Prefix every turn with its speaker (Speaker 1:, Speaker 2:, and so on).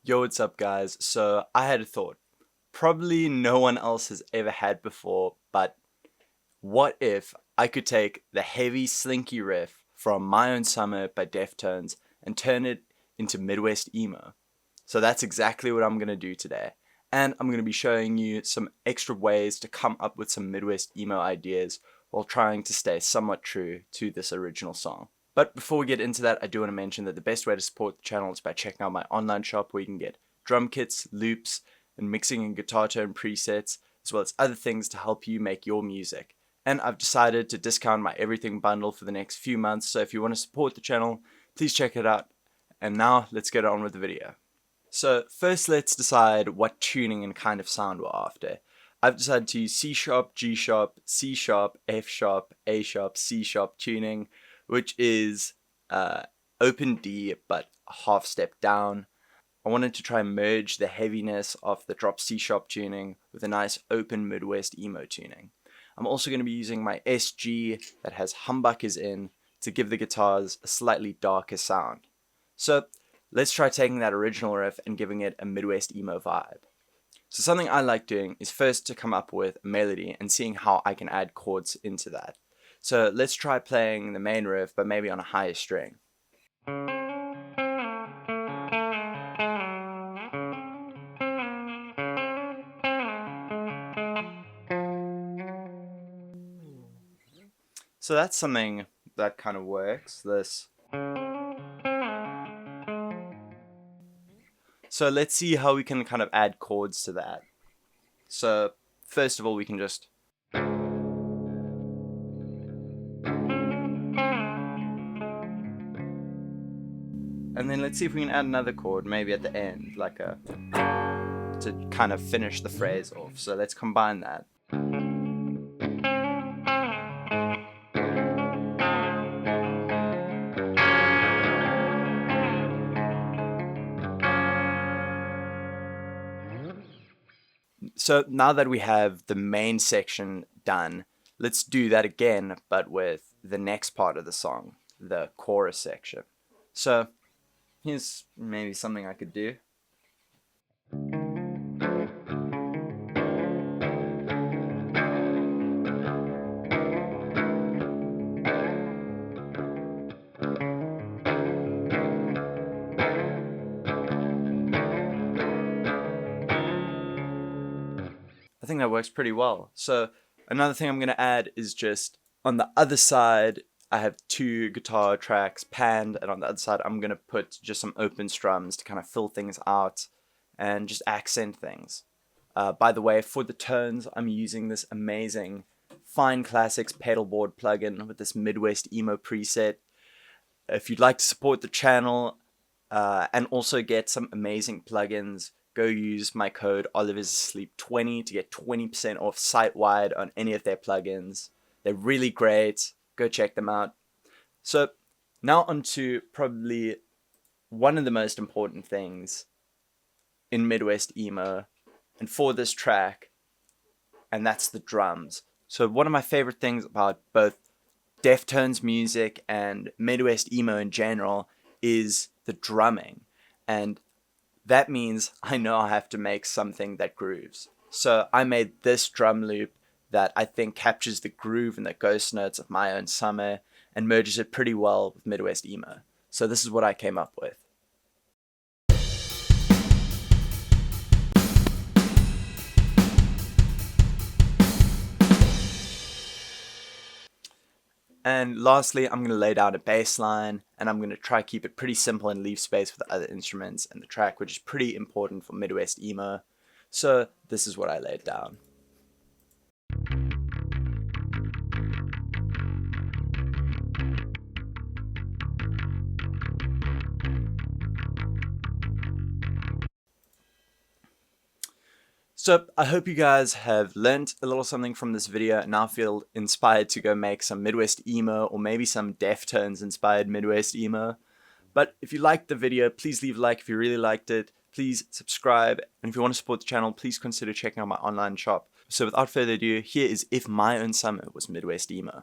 Speaker 1: Yo, what's up guys? So I had a thought. Probably no one else has ever had before, but what if I could take the heavy slinky riff from My Own Summer by Deftones and turn it into Midwest emo? So that's exactly what I'm going to do today. And I'm going to be showing you some extra ways to come up with some Midwest emo ideas while trying to stay somewhat true to this original song. But before we get into that, I do want to mention that the best way to support the channel is by checking out my online shop where you can get drum kits, loops, and mixing and guitar tone presets, as well as other things to help you make your music. And I've decided to discount my everything bundle for the next few months, so if you want to support the channel, please check it out. And now, let's get on with the video. So first let's decide what tuning and kind of sound we're after. I've decided to use C sharp, G sharp, C sharp, F sharp, A sharp, C sharp tuning, which is open D but a half step down. I wanted to try and merge the heaviness of the drop C sharp tuning with a nice open Midwest emo tuning. I'm also going to be using my SG that has humbuckers in to give the guitars a slightly darker sound. So let's try taking that original riff and giving it a Midwest emo vibe. So something I like doing is first to come up with a melody and seeing how I can add chords into that. So let's try playing the main riff but maybe on a higher string. So that's something that kind of works, this. So let's see how we can kind of add chords to that. So first of all we can just and then let's see if we can add another chord, maybe at the end, like a, to kind of finish the phrase off. So let's combine that. So now that we have the main section done, let's do that again, but with the next part of the song, the chorus section. So here's maybe something I could do. I think that works pretty well. So another thing I'm going to add is just on the other side, I have two guitar tracks panned, and on the other side I'm going to put just some open strums to kind of fill things out and just accent things. By the way, for the tones, I'm using this amazing Fine Classics pedalboard plugin with this Midwest emo preset. If you'd like to support the channel and also get some amazing plugins, go use my code OliversSleep20 to get 20% off site-wide on any of their plugins. They're really great. Go check them out. So now on to probably one of the most important things in Midwest emo and for this track, and that's the drums. So one of my favorite things about both Deftones music and Midwest emo in general is the drumming, and that means I know I have to make something that grooves. So I made this drum loop that I think captures the groove and the ghost notes of My Own Summer and merges it pretty well with Midwest emo. So this is what I came up with. And lastly, I'm going to lay down a bass line, and I'm going to try keep it pretty simple and leave space for the other instruments and the track, which is pretty important for Midwest emo. So this is what I laid down. So I hope you guys have learned a little something from this video and now feel inspired to go make some Midwest emo or maybe some Deftones inspired Midwest emo. But if you liked the video, please leave a like. If you really liked it, please subscribe. And if you want to support the channel, please consider checking out my online shop. So without further ado, here is If My Own Summer Was Midwest Emo.